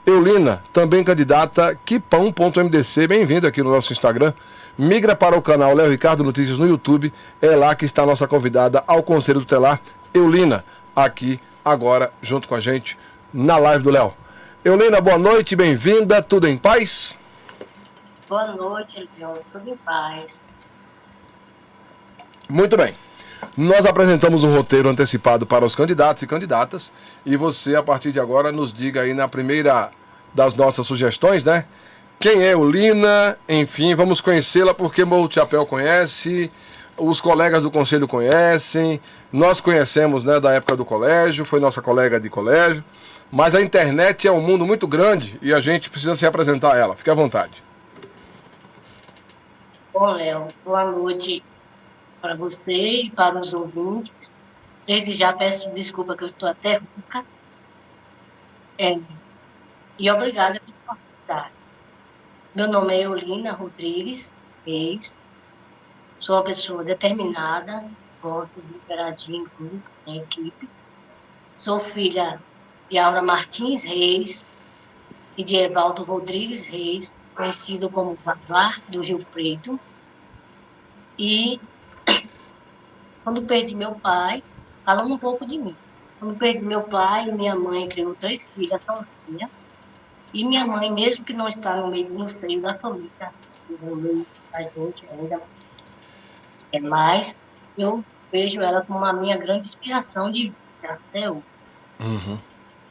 Eulina, também candidata quipão.mdc, bem-vindo aqui no nosso Instagram. Migra para o canal Léo Ricardo Notícias no YouTube, é lá que está a nossa convidada ao Conselho Tutelar, Eulina, aqui agora junto com a gente na live do Léo. Eulina, boa noite, bem-vinda, tudo em paz? Boa noite, Léo, tudo em paz. Muito bem. Nós apresentamos um roteiro antecipado para os candidatos e candidatas e você, a partir de agora, nos diga aí na primeira das nossas sugestões, né? Quem é Eulina, enfim, vamos conhecê-la porque Morro de Chapéu conhece, os colegas do conselho conhecem, nós conhecemos, né, da época do colégio, foi nossa colega de colégio, mas a internet é um mundo muito grande e a gente precisa se apresentar a ela. Fique à vontade. Bom, Léo, boa noite para você e para os ouvintes. Desde já peço desculpa que eu estou até rouca. E obrigada pela oportunidade. Meu nome é Eulina Rodrigues Reis. Sou uma pessoa determinada, gosto de interagir em grupo, em equipe. Sou filha de Aura Martins Reis e de Evaldo Rodrigues Reis, conhecido como Vavá do Rio Preto. E quando perdi meu pai, falando um pouco de mim. Quando perdi meu pai, minha mãe criou 3 filhas sozinha. E minha mãe, mesmo que não está no seio da família, no meio da gente ainda, mas eu vejo ela como a minha grande inspiração de vida até hoje. Uhum.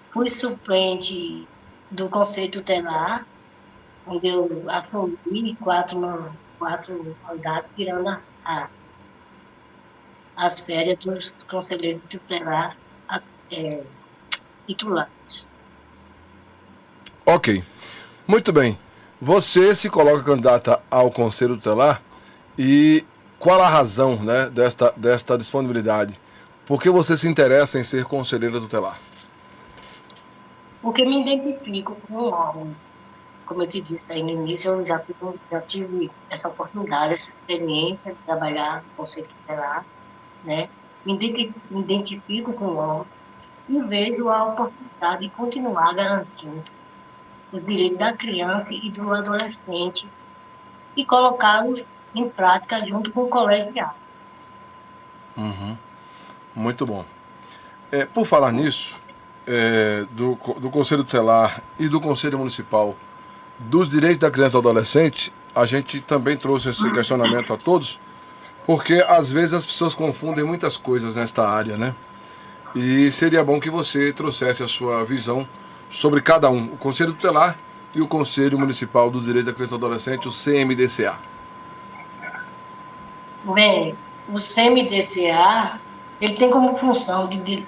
Fui suplente do Conselho Tutelar, onde eu assumi 4 mandatos, tirando as férias dos conselheiros tutelares titulares. Ok, muito bem. Você se coloca candidata ao Conselho Tutelar e qual a razão, né, desta disponibilidade? Por que você se interessa em ser conselheira tutelar? Porque me identifico com o homem. Como eu te disse aí no início, eu já tive essa oportunidade, essa experiência de trabalhar no Conselho Tutelar, né? Me identifico com o homem e vejo a oportunidade de continuar garantindo os direitos da criança e do adolescente e colocá-los em prática junto com o colegiado. Uhum. Muito bom. Por falar nisso, do Conselho Tutelar e do Conselho Municipal dos Direitos da Criança e do Adolescente, a gente também trouxe esse questionamento a todos, porque às vezes as pessoas confundem muitas coisas nesta área, né? E seria bom que você trouxesse a sua visão sobre cada um, o Conselho Tutelar e o Conselho Municipal dos Direitos da Criança e do Adolescente, o CMDCA. Bem, o CMDCA, ele tem como função de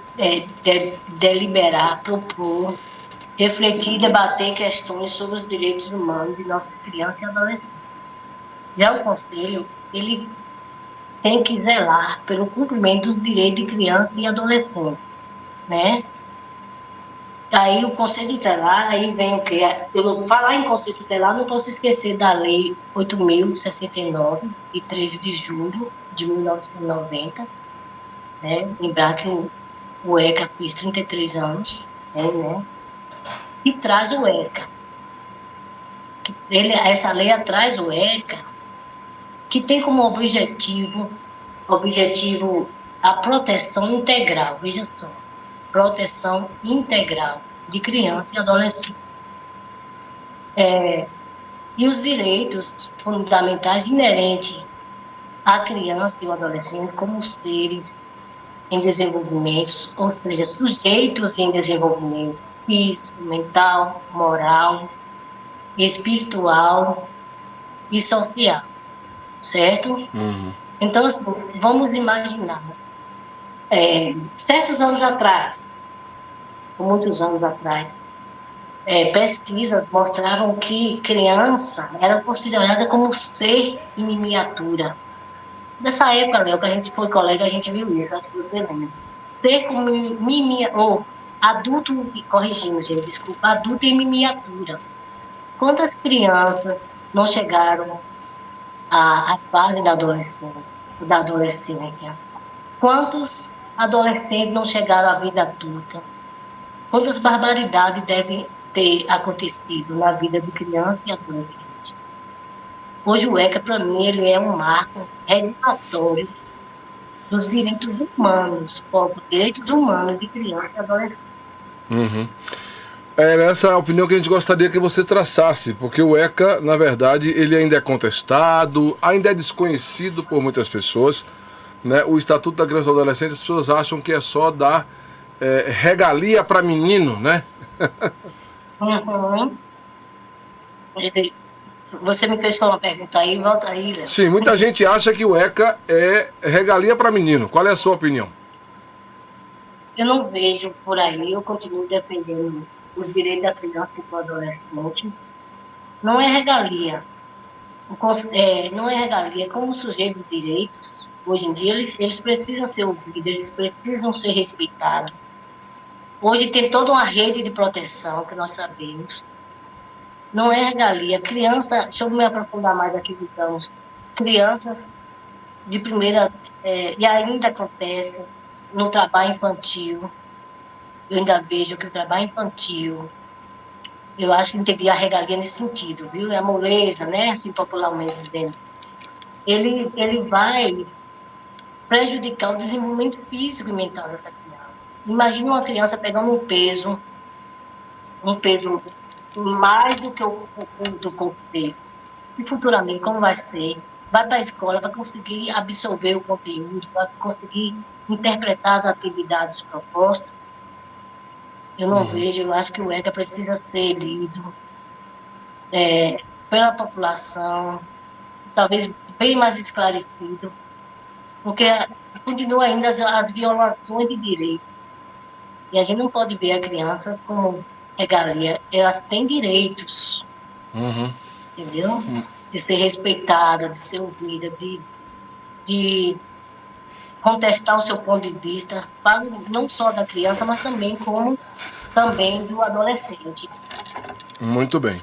deliberar, propor, refletir e debater questões sobre os direitos humanos de nossas crianças e adolescentes. Já o Conselho, ele tem que zelar pelo cumprimento dos direitos de crianças e adolescentes, né? Aí o Conselho Tutelar, aí vem o quê? Eu falar em Conselho Tutelar, não posso esquecer da Lei 8.069, de 13 de julho de 1990, né? Lembrar que o ECA fez 33 anos, né? E traz o ECA. Essa lei traz o ECA, que tem como objetivo a proteção integral, veja só, proteção integral de crianças e adolescentes. E os direitos fundamentais inerentes à criança e ao adolescente como seres em desenvolvimento, ou seja, sujeitos em desenvolvimento físico, mental, moral, espiritual e social, certo? Uhum. Então, assim, vamos imaginar, certos anos atrás, muitos anos atrás, pesquisas mostravam que criança era considerada como ser em miniatura. Nessa época, Léo, que a gente foi colega, a gente viu isso, acho que você lembra. Ser como adulto, corrigindo, gente, desculpa, adulto em miniatura. Quantas crianças não chegaram à fase da adolescência? Quantos adolescentes não chegaram à vida adulta? Quantas barbaridades devem ter acontecido na vida de criança e adolescente. Hoje o ECA, para mim, ele é um marco regulatório dos direitos humanos, direitos humanos de criança e adolescente. Uhum. Era essa a opinião que a gente gostaria que você traçasse, porque o ECA, na verdade, ele ainda é contestado, ainda é desconhecido por muitas pessoas, né? O Estatuto da Criança e do Adolescente, as pessoas acham que é só dar regalia para menino, né? Uhum. Você me fez uma pergunta aí, volta aí, Léo. Sim, muita gente acha que o ECA é regalia para menino. Qual é a sua opinião? Eu não vejo por aí, eu continuo defendendo os direitos da criança e do adolescente. Não é regalia. Não é regalia. Como sujeito de direitos, hoje em dia, eles precisam ser ouvidos, eles precisam ser respeitados. Hoje tem toda uma rede de proteção que nós sabemos. Não é regalia. Criança, deixa eu me aprofundar mais aqui, digamos, crianças de primeira, e ainda acontece no trabalho infantil. Eu ainda vejo que o trabalho infantil, eu acho que entendi a regalia nesse sentido, viu? É a moleza, né? Assim, popularmente dizendo. Ele vai prejudicar o desenvolvimento físico e mental dessa criança. Imagina uma criança pegando um peso mais do que do corpo dele. E futuramente, como vai ser? Vai para a escola para conseguir absorver o conteúdo, para conseguir interpretar as atividades propostas. Eu não vejo, eu acho que o ECA precisa ser lido pela população, talvez bem mais esclarecido, porque continua ainda as violações de direitos. E a gente não pode ver a criança como regalia, ela tem direitos, entendeu? De ser respeitada, de ser ouvida, de contestar o seu ponto de vista, não só da criança, mas também do adolescente. Muito bem.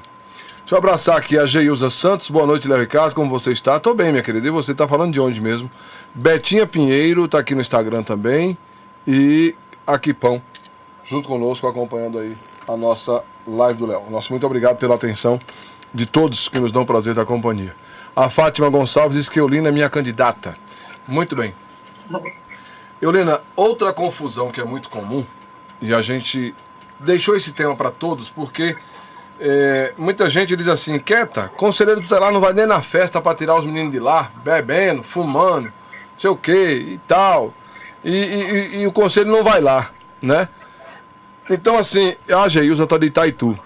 Deixa eu abraçar aqui a Geilza Santos. Boa noite, Léo Ricardo. Como você está? Tô bem, minha querida. E você está falando de onde mesmo? Betinha Pinheiro está aqui no Instagram também. E aqui Pão, junto conosco, acompanhando aí a nossa live do Léo. Nosso muito obrigado pela atenção de todos que nos dão o prazer da companhia. A Fátima Gonçalves diz que Eulina é minha candidata. Muito bem. Eulina, outra confusão que é muito comum, e a gente deixou esse tema para todos, porque muita gente diz assim, quieta, conselheiro tutelar não vai nem na festa para tirar os meninos de lá, bebendo, fumando, não sei o que e tal, e o conselho não vai lá, né? Então assim, a Geilza tá de Itaitu.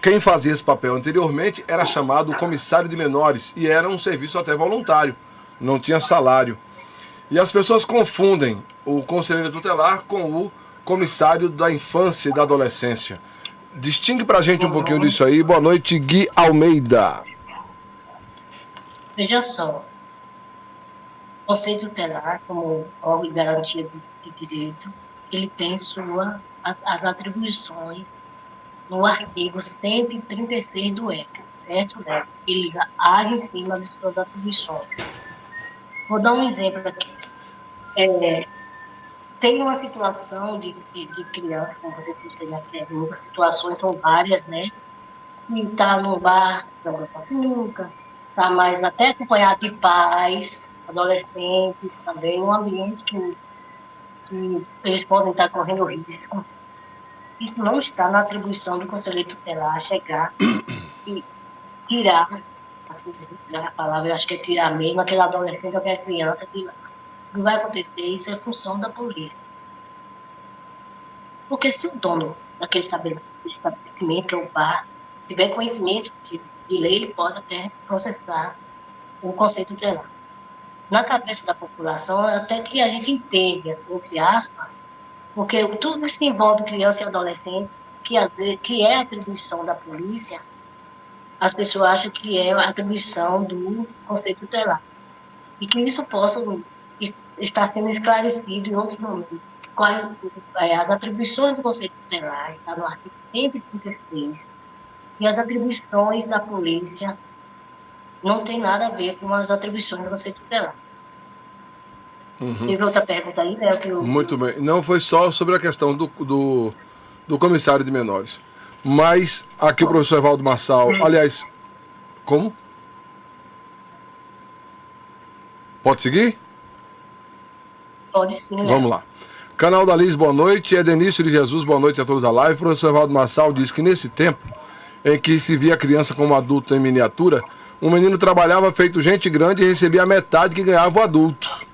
Quem fazia esse papel anteriormente era chamado comissário de menores, e era um serviço até voluntário, não tinha salário. E as pessoas confundem o conselheiro tutelar com o comissário da infância e da adolescência. Distingue pra gente um pouquinho disso aí. Boa noite, Gui Almeida. Veja só, o Conselho Tutelar, como órgão de garantia de direito, ele tem as atribuições no artigo 136 do ECA, certo, Léo? Ele age em cima de suas atribuições. Vou dar um exemplo aqui. Tem uma situação de criança, como você disse nas perguntas, situações são várias, né? E está no bar, joga açúcar, está mais até acompanhado de pais, adolescentes também, um ambiente que eles podem estar correndo risco. Isso não está na atribuição do conselheiro tutelar chegar e tirar, assim, a palavra eu acho que é tirar mesmo, aquele adolescente ou aquela criança de lá. O que vai acontecer, isso é função da polícia. Porque se o dono daquele estabelecimento, que é o bar, tiver conhecimento de lei, ele pode até processar o conselho tutelar. Na cabeça da população, até que a gente entende, assim, entre aspas, porque tudo que se envolve criança e adolescente, que é atribuição da polícia, as pessoas acham que é atribuição do conselho tutelar. E que isso possa estar sendo esclarecido em outros momentos. As atribuições do conselho tutelar está no artigo 136, e as atribuições da polícia não tem nada a ver com as atribuições do conselho tutelar. Teve outra pergunta aí, né? Muito bem. Não foi só sobre a questão do comissário de menores. Mas aqui o professor Evaldo Marçal, aliás, como? Pode seguir? Pode sim, Léo. Vamos lá. Canal da Liz, boa noite. Edenício de Jesus, boa noite a todos da live. O professor Evaldo Marçal diz que nesse tempo em que se via a criança como adulto em miniatura, um menino trabalhava feito gente grande e recebia a metade que ganhava o adulto.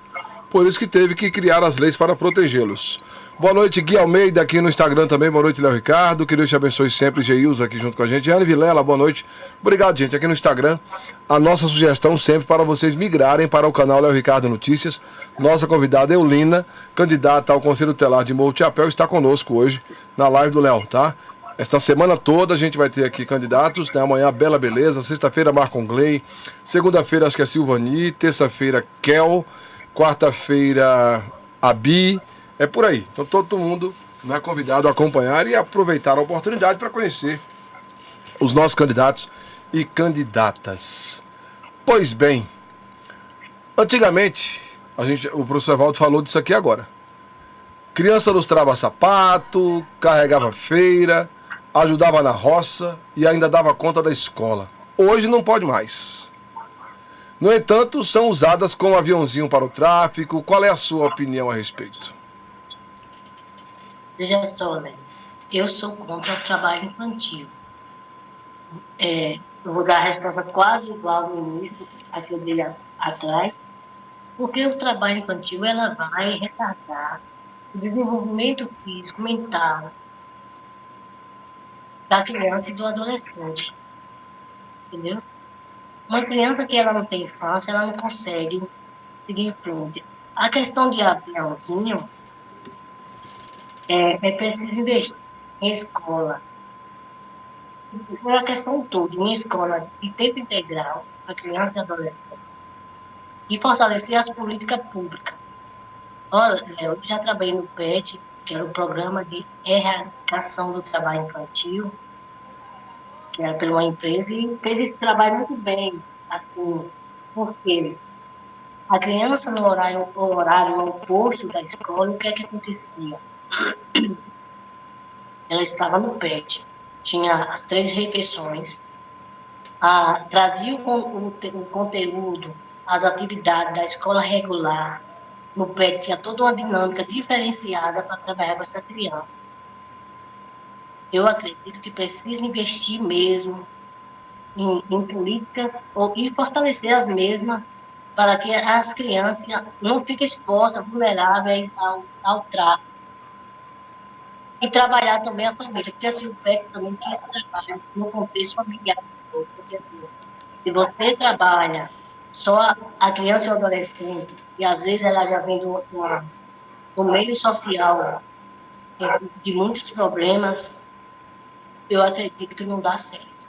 Por isso que teve que criar as leis para protegê-los. Boa noite, Gui Almeida, aqui no Instagram também. Boa noite, Léo Ricardo. Que Deus te abençoe sempre. Geilza aqui junto com a gente. Anne Vilela, boa noite. Obrigado, gente. Aqui no Instagram, a nossa sugestão sempre para vocês migrarem para o canal Léo Ricardo Notícias. Nossa convidada Eulina, candidata ao Conselho Tutelar de Morro de Chapéu, está conosco hoje na live do Léo, tá? Esta semana toda a gente vai ter aqui candidatos, né? Amanhã Bela Beleza, sexta-feira Marcon Gley, segunda-feira acho que é Silvani, terça-feira Kel, quarta-feira Abi, é por aí. Então todo mundo, né, convidado a acompanhar e aproveitar a oportunidade para conhecer os nossos candidatos e candidatas. Pois bem, antigamente, o professor Evaldo falou disso aqui agora. Criança lustrava sapato, carregava feira, ajudava na roça e ainda dava conta da escola. Hoje não pode mais. No entanto, são usadas como aviãozinho para o tráfico. Qual é a sua opinião a respeito? Veja só, né? Eu sou contra o trabalho infantil. Eu vou dar a resposta quase igual no início, a que eu dei atrás, porque o trabalho infantil ela vai retardar o desenvolvimento físico, mental da criança e do adolescente. Entendeu? Uma criança que ela não tem infância, ela não consegue seguir em frente. A questão de aviãozinho é preciso investir em escola. É a questão toda, em escola de tempo integral para criança e adolescente. E fortalecer as políticas públicas. Olha, eu já trabalhei no PET, que era o Programa de Erradicação do Trabalho Infantil, que era pela uma empresa, e fez esse trabalho muito bem, assim, porque a criança no horário oposto da escola, o que é que acontecia? Ela estava no PET, tinha as 3 refeições, trazia o conteúdo, as atividades da escola regular. No PET tinha toda uma dinâmica diferenciada para trabalhar com essa criança. Eu acredito que precisa investir mesmo em políticas e fortalecer as mesmas para que as crianças não fiquem expostas, vulneráveis ao tráfico. E trabalhar também a família, porque assim, o PET também tinha esse trabalho no contexto familiar. Porque assim, se você trabalha só a criança e o adolescente, e às vezes ela já vem do meio social de muitos problemas, eu acredito que não dá certo.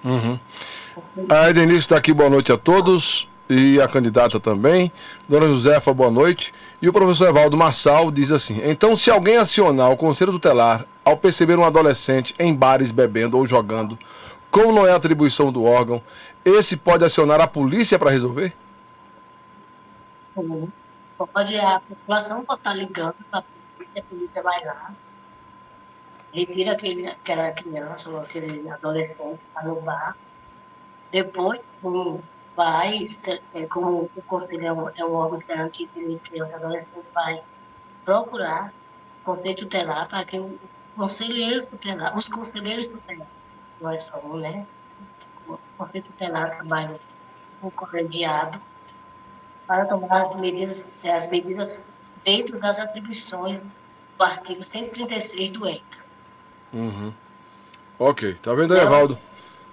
Uhum. A Edenise está aqui, boa noite a todos. E a candidata também. Dona Josefa, boa noite. E o professor Evaldo Marçal diz assim: então, se alguém acionar o Conselho Tutelar ao perceber um adolescente em bares bebendo ou jogando, como não é atribuição do órgão, esse pode acionar a polícia para resolver? A população pode estar ligando para a polícia vai lá, retira aquela criança ou aquele adolescente que está no bar, depois vai, como o Conselho é um órgão de garantia de criança e adolescente, vai procurar o Conselho Tutelar para que o conselheiro tutelar, os conselheiros tutelares, nós somos, né? O Conselho Tutelar trabalha com o colegiado para tomar as medidas dentro das atribuições do artigo 136 do ECA. Uhum. Ok, tá vendo aí, Evaldo?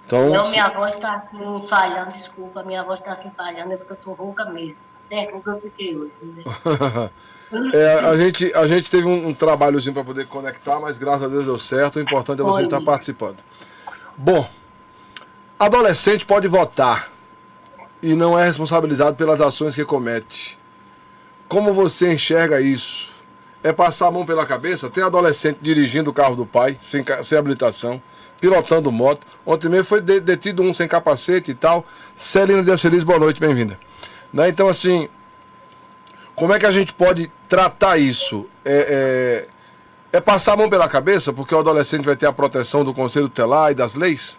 Então, minha voz está assim falhando, desculpa, minha voz está assim falhando, é porque eu estou rouca mesmo. Até rouca eu fiquei hoje. Né? A gente teve um trabalhozinho para poder conectar, mas graças a Deus deu certo. O importante é você estar participando. Bom, adolescente pode votar e não é responsabilizado pelas ações que comete. Como você enxerga isso? É passar a mão pela cabeça? Tem adolescente dirigindo o carro do pai, sem habilitação, pilotando moto. Ontem mesmo foi detido um sem capacete e tal. Celina Dias Feliz, boa noite, bem-vinda. Né? Então, assim, como é que a gente pode tratar isso? É passar a mão pela cabeça porque o adolescente vai ter a proteção do Conselho Tutelar e das leis?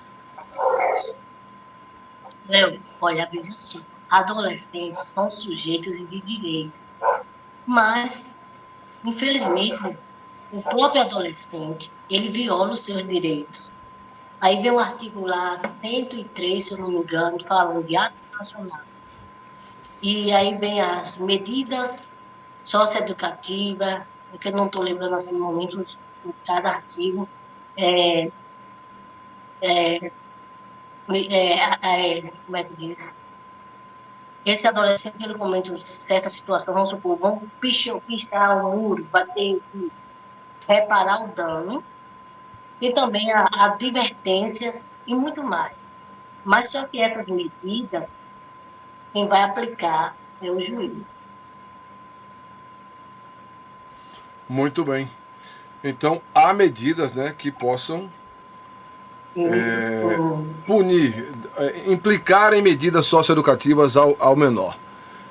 Olha, veja só, adolescentes são sujeitos de direito, mas, infelizmente, o próprio adolescente, ele viola os seus direitos. Aí vem o artigo lá 103, se eu não me engano, falando de ato nacional. E aí vem as medidas socioeducativas, porque eu não estou lembrando assim no momento de cada artigo. Como é que diz? Esse adolescente, ele comete certa situação, vamos supor, vamos pichar o muro, bater, reparar o dano, e também advertências e muito mais. Mas só que essas medidas, quem vai aplicar é o juiz. Muito bem. Então, há medidas, né, que possam punir, implicar em medidas socioeducativas ao menor.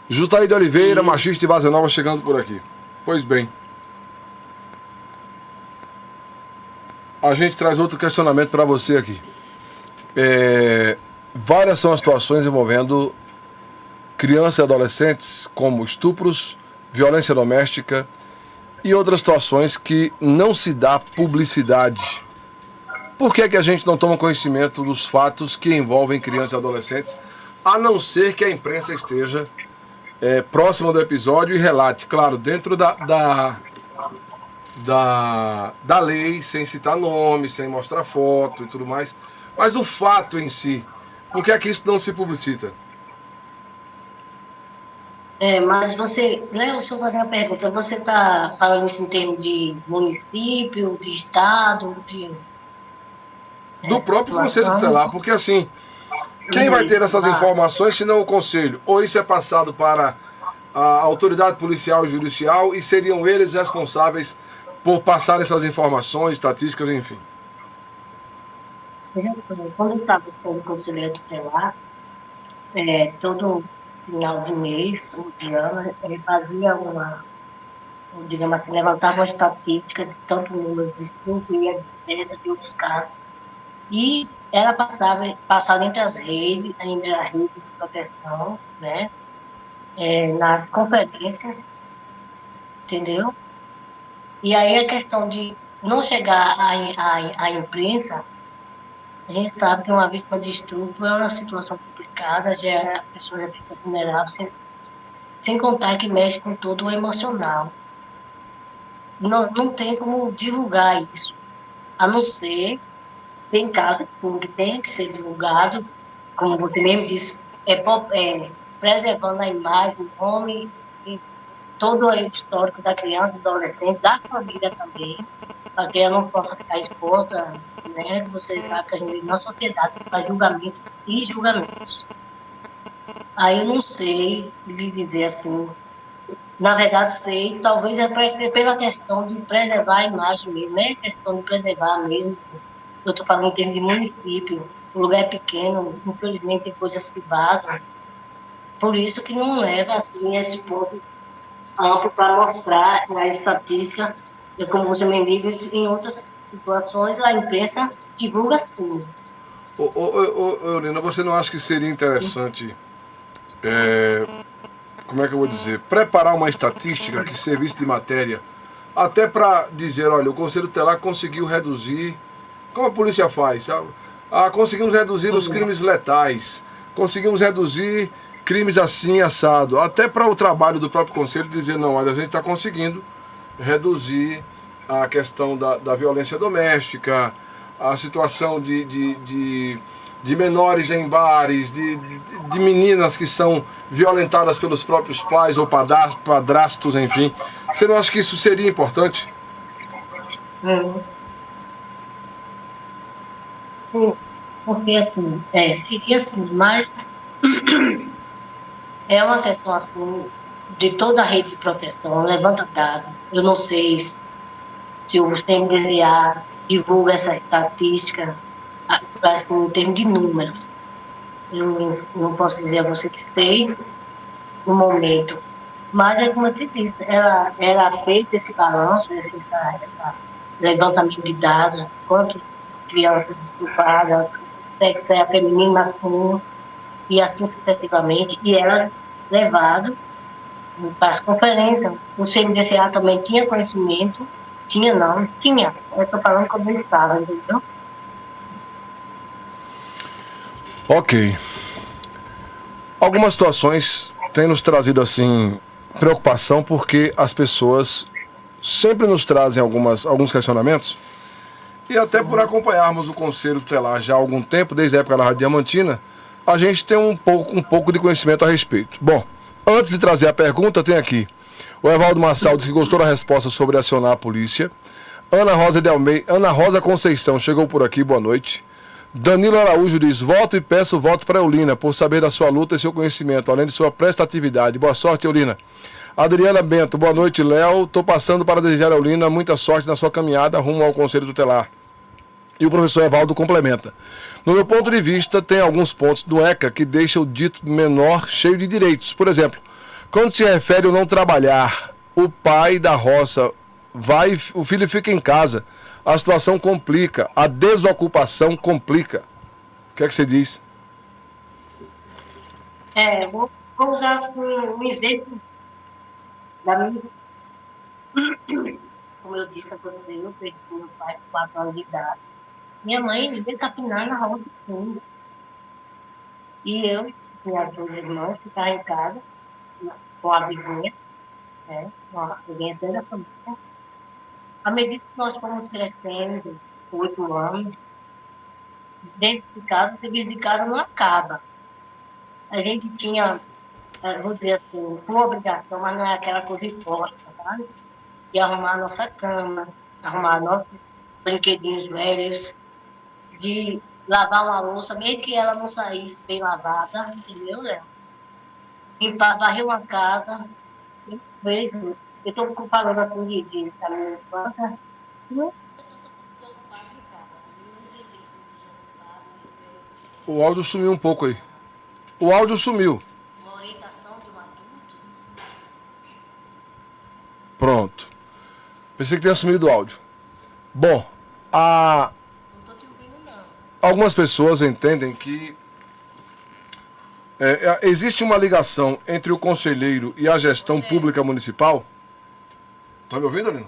Jutaí de Oliveira, machista de Vaza Nova, chegando por aqui. Pois bem. A gente traz outro questionamento para você aqui. Várias são as situações envolvendo crianças e adolescentes, como estupros, violência doméstica e outras situações que não se dá publicidade. Por que a gente não toma conhecimento dos fatos que envolvem crianças e adolescentes, a não ser que a imprensa esteja próxima do episódio e relate, claro, dentro da lei, sem citar nome, sem mostrar foto e tudo mais, mas o fato em si, por que isso não se publicita? Mas você, Léo, deixa eu fazer uma pergunta, você está falando isso em termos de município, de estado, do próprio Conselho Tutelar, porque assim, quem vai ter essas informações se não o Conselho? Ou isso é passado para a autoridade policial e judicial e seriam eles responsáveis por passar essas informações, estatísticas, enfim? Quando eu estava sendo conselheiro tutelar, todo final de mês, todo de ano, ele fazia digamos assim, levantava uma estatística de tanto número de estupro e de outros casos. E ela passava entre as redes, entre a rede de proteção, né? Nas conferências, entendeu? E aí a questão de não chegar à imprensa, a gente sabe que uma vítima de estupro é uma situação complicada, a pessoa já fica vulnerável, sem contar que mexe com todo o emocional. Não tem como divulgar isso, a não ser, tem casos que tem que ser divulgados, como você mesmo disse, preservando a imagem, o nome e todo o histórico da criança, do adolescente, da família também, para que ela não possa ficar exposta, né? Vocês sabem que a gente vive na sociedade para julgamentos e julgamentos. Aí eu não sei lhe dizer assim, na verdade sei, talvez pela questão de preservar a imagem mesmo, não é questão de preservar mesmo, eu estou falando em termos de município, o lugar é pequeno, infelizmente tem coisas que vazam, por isso que não leva assim esse ponto amplo para mostrar a estatística, e como você me diz, em outras situações a imprensa divulga sim. Lina, você não acha que seria interessante, como é que eu vou dizer, preparar uma estatística que servisse de matéria, até para dizer, olha, o Conselho Tutelar conseguiu reduzir, como a polícia faz, sabe? Conseguimos reduzir os crimes letais, conseguimos reduzir crimes assim, assado, até para o trabalho do próprio Conselho dizer, não, olha, a gente está conseguindo reduzir a questão da violência doméstica, a situação de menores em bares, de meninas que são violentadas pelos próprios pais ou padrastos, enfim. Você não acha que isso seria importante? Sim, porque assim, seria assim, mas é uma questão assim, de toda a rede de proteção, levanta dados. Eu não sei se o CNDA divulga essa estatística, assim, em termos de números. Eu não posso dizer a você que sei no momento. Mas é como eu te disse, ela fez esse balanço, levantamento de dados, quantas crianças estupradas, sexo é feminino, masculino, e assim sucessivamente, e era levado para as conferências. O CNDCA também tinha conhecimento, tinha não, tinha, eu estou falando como ele estava, entendeu? Ok. Algumas situações têm nos trazido, assim, preocupação, porque as pessoas sempre nos trazem alguns questionamentos, e até por acompanharmos o Conselho Tutelar já há algum tempo, desde a época da Rádio Diamantina, a gente tem um pouco de conhecimento a respeito. Bom, antes de trazer a pergunta, tem aqui o Evaldo Massal disse que gostou da resposta sobre acionar a polícia. Ana Rosa de Almeida, Ana Rosa Conceição chegou por aqui, boa noite. Danilo Araújo diz, voto e peço voto para Eulina, por saber da sua luta e seu conhecimento, além de sua prestatividade. Boa sorte, Eulina. Adriana Bento, boa noite, Léo. Estou passando para desejar a Eulina muita sorte na sua caminhada rumo ao Conselho Tutelar. E o professor Evaldo complementa. No meu ponto de vista, tem alguns pontos do ECA que deixam o dito menor cheio de direitos. Por exemplo, quando se refere ao não trabalhar, o pai da roça vai, o filho fica em casa, a situação complica, a desocupação complica. O que é que você diz? Vou usar um exemplo da minha. Como eu disse a você, eu perdi meu pai com 4 anos de idade. Minha mãe veio capinar na roça do fundo. E eu, minhas 2 irmãs, ficaram em casa com a vizinha, uma vizinha da família. À medida que nós fomos crescendo, 8 anos, dentro de casa, o serviço de casa não acaba. A gente tinha, vou dizer assim, uma obrigação, mas não é aquela coisa imposta, sabe? De arrumar a nossa cama, arrumar nossos brinquedinhos velhos, de lavar uma louça, mesmo que ela não saísse bem lavada, entendeu, Léo? Limpar, varrer uma casa, eu vejo, eu estou falando assim de da minha infância, O áudio sumiu um pouco aí. O áudio sumiu. Uma orientação de um adulto. Pronto. Pensei que tinha sumido o áudio. Bom, Não estou te ouvindo, não. algumas pessoas entendem que existe uma ligação entre o conselheiro e a gestão pública municipal. Tá me ouvindo, Alina?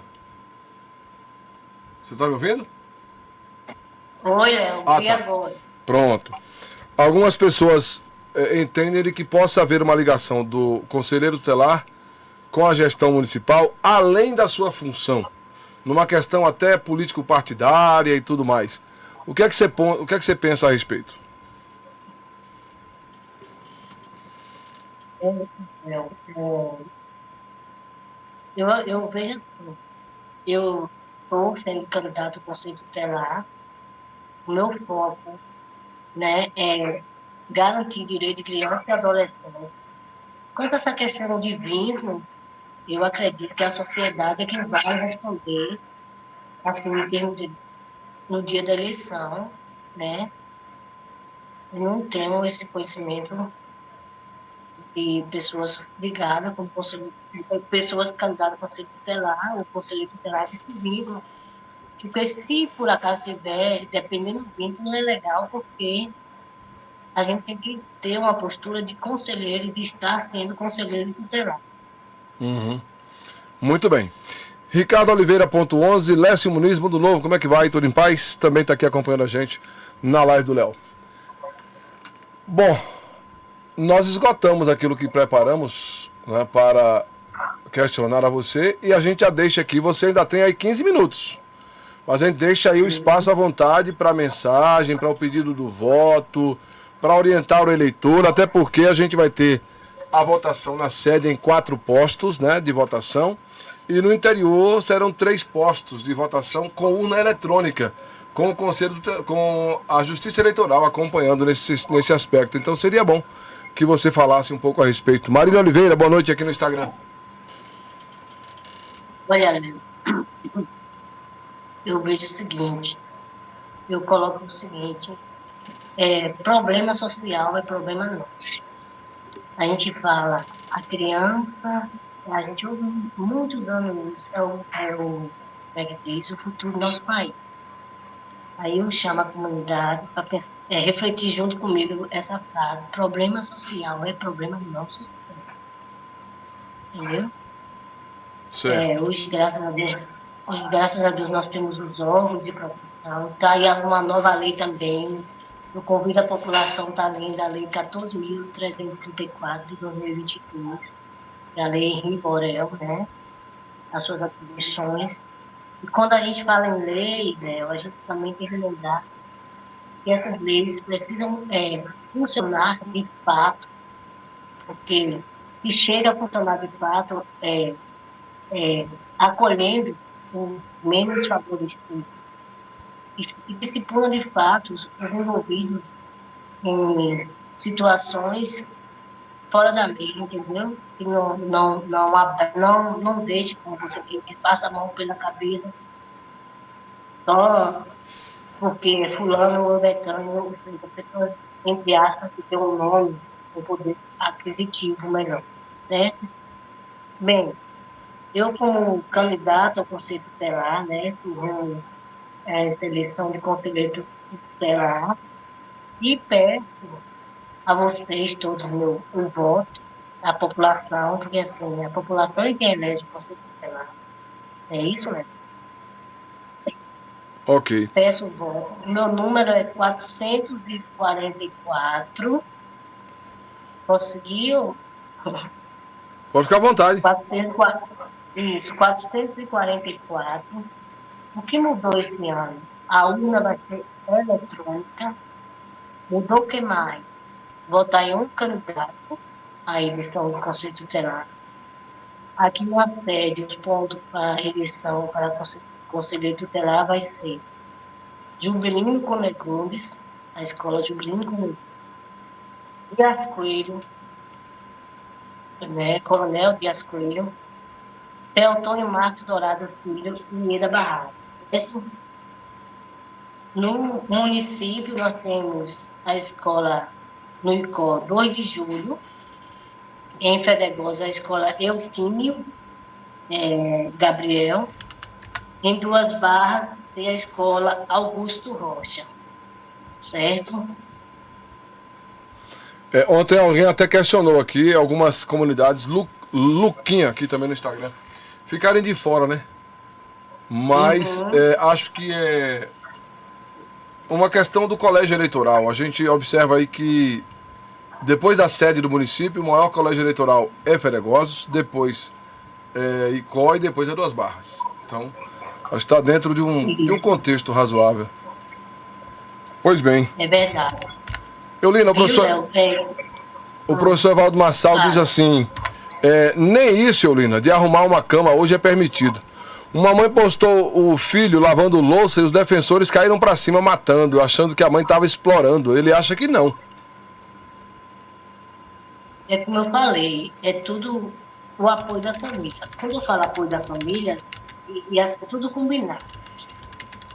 Você tá me ouvindo? oi, Léo, e tá. agora? Pronto. Algumas pessoas entendem que possa haver uma ligação do conselheiro tutelar com a gestão municipal, além da sua função, numa questão até político-partidária e tudo mais. O que é que você pensa a respeito? Eu vejo assim, eu estou sendo candidato ao Conselho Tutelar, o meu foco, é garantir direito de criança e adolescente. Quanto a essa questão de vínculo, eu acredito que a sociedade é quem vai responder, assim, em termos de, no dia da eleição, né? Eu não tenho esse conhecimento de pessoas ligadas com o conselho, pessoas candidatas ao Conselho Tutelar, o Conselho Tutelar desse vínculo. Porque se por acaso tiver, dependendo do vínculo, não é legal, porque a gente tem que ter uma postura de conselheiro, de estar sendo conselheiro tutelar. Muito bem. Ricardo Oliveira, ponto 11, Lécio Muniz, Mundo Novo, como é que vai? Tudo em paz? Também está aqui acompanhando a gente na live do Léo. Bom, nós esgotamos aquilo que preparamos, né, para questionar a você, e a gente já deixa aqui, você ainda tem aí 15 minutos. Mas a gente deixa aí o espaço à vontade para a mensagem, para o pedido do voto, para orientar o eleitor, até porque a gente vai ter a votação na sede em 4 postos, né, de votação, e no interior serão 3 postos de votação com urna eletrônica, com o Conselho, com a Justiça Eleitoral acompanhando nesse aspecto. Então seria bom que você falasse um pouco a respeito. Marília Oliveira, boa noite aqui no Instagram. Olha, Léo, eu vejo o seguinte, eu coloco o seguinte, problema social é problema nosso. A gente fala, a criança, a gente ouve muitos anos isso, como é que diz, o futuro do nosso país. Aí eu chamo a comunidade para refletir junto comigo essa frase: problema social é problema do nosso sistema. Entendeu? Certo. Hoje, graças a Deus, nós temos os órgãos de proteção. Está aí uma nova lei também. Eu convido a população a estar lendo a Lei 14.334 de 2022, que é a Lei Henri Borel, né? As suas atribuições. E quando a gente fala em lei, né, a gente também tem que lembrar que essas leis precisam funcionar de fato, porque se chega a funcionar de fato, acolhendo os menos favorecidos e disciplinando de fato os envolvidos em situações fora da lei, entendeu? Que não deixe, como você disse, que passa a mão pela cabeça só porque fulano ou betano, ou seja, pessoas, entre aspas, que tem um nome, um poder aquisitivo melhor, certo? Bem, eu como candidato ao Conselho Tutelar, né, por seleção de conselheiro tutelar, e peço a vocês todos o voto, a população, porque assim, a população é quem elege o Conselho Tutelar. É isso, né? Ok. Peço o voto. Meu número é 444. Conseguiu? Pode ficar à vontade. 404. Isso, 444. O que mudou esse ano? A urna vai ser eletrônica. Mudou o que mais? Votar em um candidato à eleição do Conselho Tutelar. Aqui na sede, os pontos para a eleição para Conselheiro Tutelar vai ser Jubilino Conegundes, a escola Jubilino Conegundes, Dias Coelho, né, Coronel Dias Coelho, Teotônio Marcos Dourado Filho e Ieda Barradas. No município, nós temos a escola no ICO 2 de Julho, em Fedegosa, a escola Eutímio Gabriel, em Duas Barras tem a escola Augusto Rocha, certo? Ontem alguém até questionou aqui algumas comunidades, Luquinha aqui também no Instagram, ficarem de fora, né? Mas acho que é uma questão do colégio eleitoral. A gente observa aí que depois da sede do município, o maior colégio eleitoral é Fedegosos, depois Icó e depois é Duas Barras. Então, acho que está dentro de um contexto razoável. Pois bem. É verdade. Eulina, o professor Evaldo Marçal diz assim, nem isso, Eulina, de arrumar uma cama hoje é permitido. Uma mãe postou o filho lavando louça e os defensores caíram para cima matando, achando que a mãe estava explorando. Ele acha que não. É como eu falei, é tudo o apoio da família. Quando eu falo apoio da família, é tudo combinado.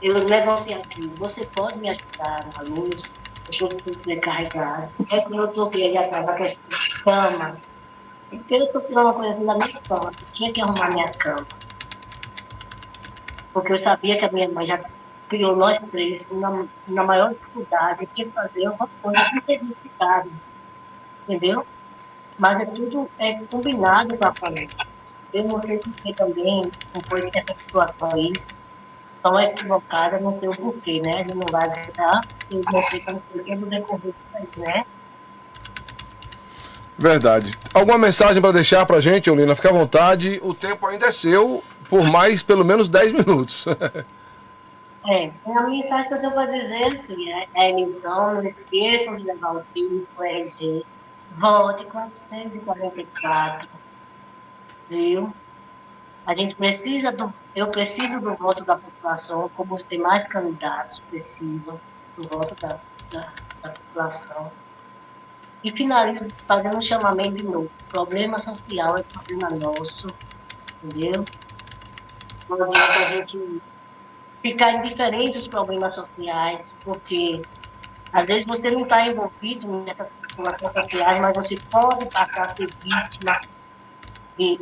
Eu negocio aqui, você pode me ajudar na luz, eu estou sobrecarregado. É como eu estou aqui atrás, a questão de cama. Porque eu estou tirando uma coisa assim da minha cama, eu tinha que arrumar minha cama. Porque eu sabia que a minha mãe já criou nós três na maior dificuldade, eu tinha que fazer uma coisa que seria ficado. Entendeu? Mas é tudo combinado com a família. Eu não sei porque também não foi essa situação aí tão equivocada, não sei o porquê, né? Ele não vai ajudar, eu não sei como foi que eu vou decorrer isso aí, né? Verdade. Alguma mensagem para deixar para a gente, Eulina? Fica à vontade, o tempo ainda é seu, por mais pelo menos 10 minutos. A mensagem que eu tenho para dizer assim, é a eleição, não esqueçam de levar o filho para o RG, vote 444, viu? A gente precisa eu preciso do voto da população, como os demais candidatos precisam do voto da população. E finalizo fazendo um chamamento de novo. Problema social é problema nosso, entendeu? Não adianta a gente ficar indiferente dos problemas sociais, porque às vezes você não está envolvido nessas situações sociais, mas você pode passar a ser vítima de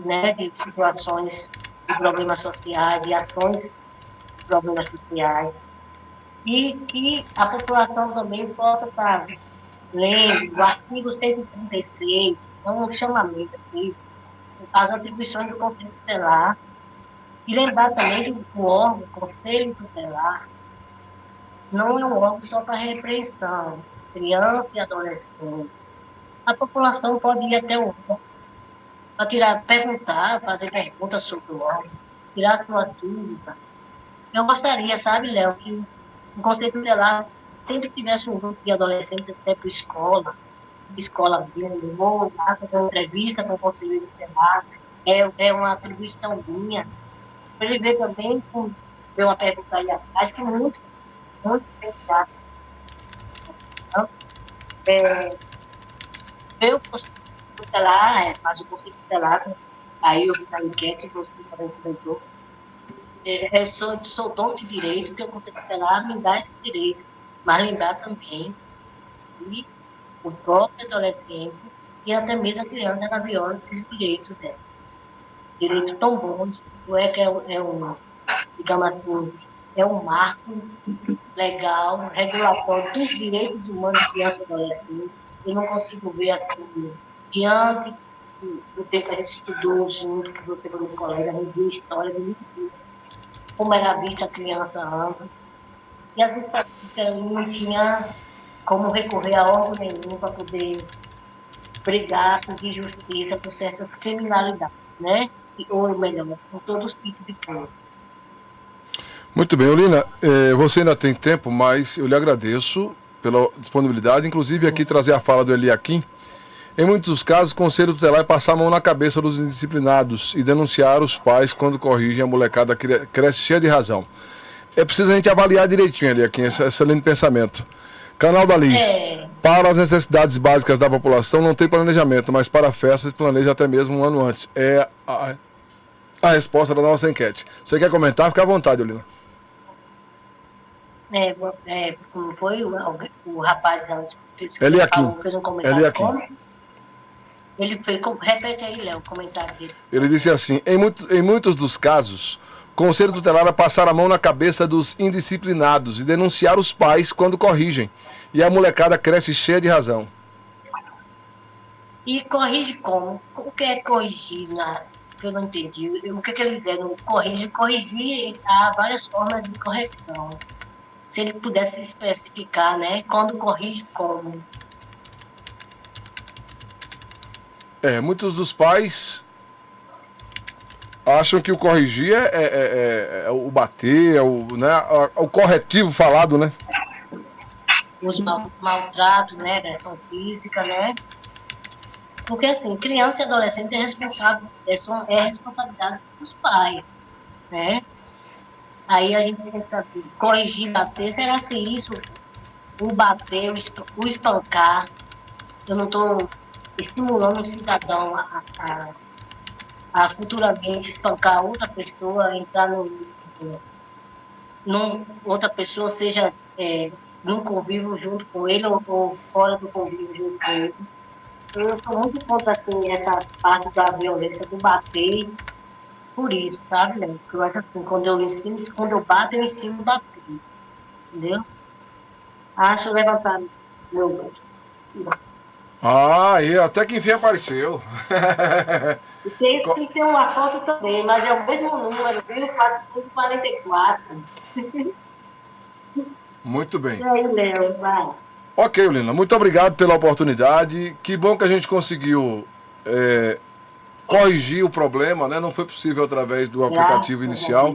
situações de problemas sociais, de ações problemas sociais. E que a população também possa estar lendo o artigo 133, é um chamamento aqui, as atribuições do Conselho Tutelar, e lembrar também que o órgão, o Conselho Tutelar, não é um órgão só para repreensão, criança e adolescente. A população pode ir até o órgão para perguntar, fazer perguntas sobre o órgão, tirar sua dúvida. Eu gostaria, sabe, Léo, que o Conselho Tutelar sempre tivesse um grupo de adolescentes até para escola mesmo, ou fazer uma entrevista com o Conselheiro Tutelar, é uma atribuição minha, para ele ver também, ver uma pergunta aí atrás, que muito pensado. Então, eu Conselho Tutelar, mas o Conselho Tutelar, aí eu vi na enquete, você também comentou, sou dono de direito, que o Conselho Tutelar me dá esse direito, mas lembrar também que o próprio adolescente e até mesmo a criança ela viola esses direitos dela. Direitos tão bons, não é que digamos assim, é um marco legal, regulatório dos direitos humanos de criança e adolescente. Eu não consigo ver assim, diante do tempo que a gente estudou junto, que você foi meu colega, a gente viu história de muitos dias, como era vista a criança antes. E as estatísticas não tinha como recorrer a órgão nenhum para poder brigar por injustiça, por certas criminalidades, né? Ou melhor, por todos os tipos de crime. Muito bem, Olina, você ainda tem tempo, mas eu lhe agradeço pela disponibilidade, inclusive aqui trazer a fala do Eliakim. Em muitos dos casos, o Conselho Tutelar é passar a mão na cabeça dos indisciplinados e denunciar os pais quando corrigem a molecada cresce cheia de razão. É preciso a gente avaliar direitinho, Eliakim, esse lindo pensamento. Canal da Liz. Para as necessidades básicas da população não tem planejamento, mas para festas planeja até mesmo um ano antes. É a resposta da nossa enquete. Você quer comentar? Fica à vontade, Olina. Como foi o rapaz da Eliakim. Fez um comentário. Eliakim. Ele fez, repete aí, Léo, o comentário dele. Ele disse assim, em muitos dos casos, o Conselho Tutelar é passar a mão na cabeça dos indisciplinados e denunciar os pais quando corrigem. E a molecada cresce cheia de razão. E corrige como? O que é corrigir? Que eu não entendi. O que ele diz? Corrigir, há várias formas de correção. Se ele pudesse especificar, né? Quando corrige como? Muitos dos pais acham que o corrigir é o bater, o corretivo falado, né? Os maltratos, né? Agressão física, né? Porque, assim, criança e adolescente é responsabilidade dos pais, né? Aí a gente tem que saber, corrigir, bater, será se isso, o bater, o espancar, eu não estou estimulando o cidadão a futuramente espancar outra pessoa, entrar outra pessoa, seja num convívio junto com ele ou fora do convívio junto com ele. Eu sou muito contra assim, essa parte da violência, do bater, por isso, sabe, né? Porque eu acho assim, quando eu bato, eu ensino a bater. Entendeu? Acho levantar meu gosto. E até que enfim apareceu. E tem que ter uma foto também, mas é o mesmo número, viu? 444. Muito bem. E aí, Léo, vai. Ok, Olina, muito obrigado pela oportunidade. Que bom que a gente conseguiu corrigir o problema, né? Não foi possível através do aplicativo inicial,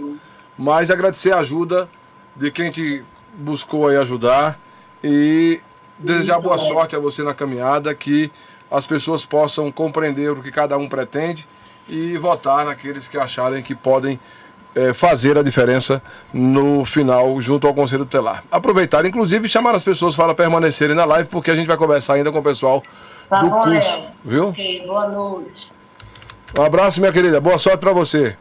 mas agradecer a ajuda de quem te buscou aí ajudar e desejar boa sorte a você na caminhada, que as pessoas possam compreender o que cada um pretende e votar naqueles que acharem que podem fazer a diferença no final junto ao Conselho Tutelar. Aproveitar, inclusive, chamar as pessoas para permanecerem na live, porque a gente vai conversar ainda com o pessoal do curso, viu? Ok, boa noite. Um abraço, minha querida. Boa sorte para você.